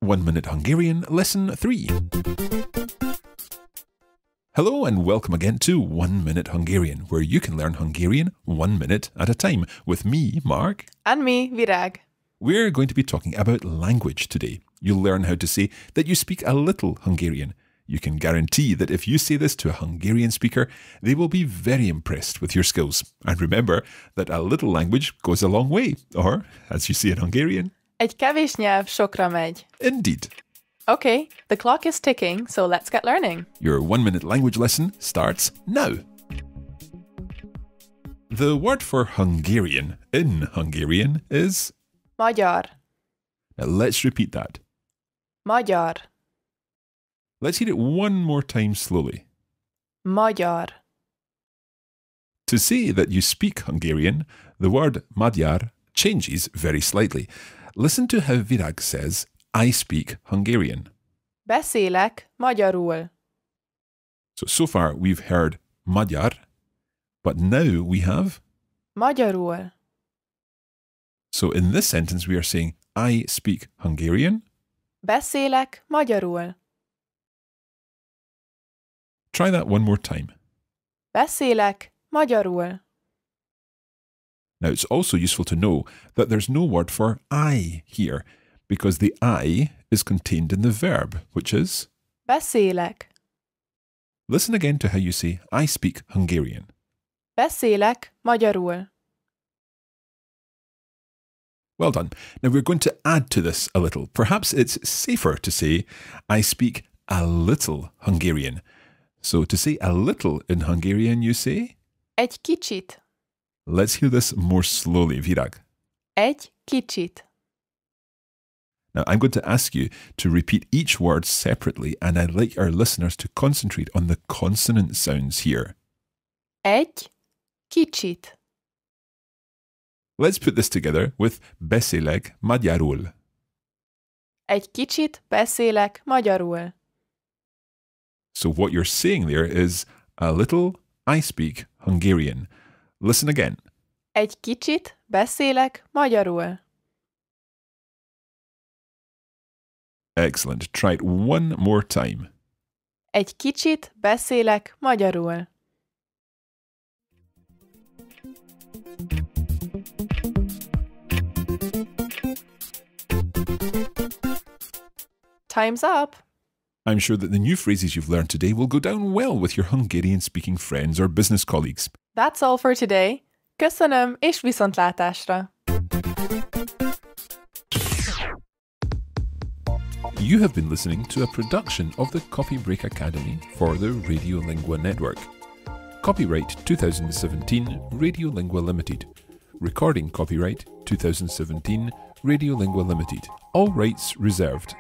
1 Minute Hungarian Lesson 3. Hello and welcome again to 1 Minute Hungarian, where you can learn Hungarian 1 minute at a time with me, Mark. And me, Virag. We're going to be talking about language today. You'll learn how to say that you speak a little Hungarian. You can guarantee that if you say this to a Hungarian speaker, they will be very impressed with your skills. And remember that a little language goes a long way, or, as you say in Hungarian, Egy kevés nyelv sokra megy. Indeed. Okay, the clock is ticking, so let's get learning. Your 1 minute language lesson starts now. The word for Hungarian in Hungarian is... Magyar. Now let's repeat that. Magyar. Let's hear it one more time slowly. Magyar. To say that you speak Hungarian, the word magyar changes very slightly. Listen to how Virag says, I speak Hungarian. Beszélek magyarul. So far we've heard magyar, but now we have... Magyarul. So in this sentence we are saying, I speak Hungarian. Beszélek magyarul. Try that one more time. Beszélek magyarul. Now, it's also useful to know that there's no word for I here, because the I is contained in the verb, which is... Beszélek. Listen again to how you say, I speak Hungarian. Beszélek magyarul. Well done. Now, we're going to add to this a little. Perhaps it's safer to say, I speak a little Hungarian. So to say a little in Hungarian, you say... Egy kicsit. Let's hear this more slowly, Virag. Egy kicsit. Now, I'm going to ask you to repeat each word separately, and I'd like our listeners to concentrate on the consonant sounds here. Egy kicsit. Let's put this together with beszélek magyarul. Egy kicsit beszélek magyarul. So what you're saying there is, a little, I speak Hungarian. Listen again. Egy kicsit beszélek magyarul. Excellent. Try it one more time. Egy kicsit beszélek magyarul. Time's up. I'm sure that the new phrases you've learned today will go down well with your Hungarian-speaking friends or business colleagues. That's all for today. Köszönöm, és viszontlátásra. You have been listening to a production of the Copy Break Academy for the Radiolingua Network. Copyright 2017 Radiolingua Limited. Recording copyright 2017 Radiolingua Limited. All rights reserved.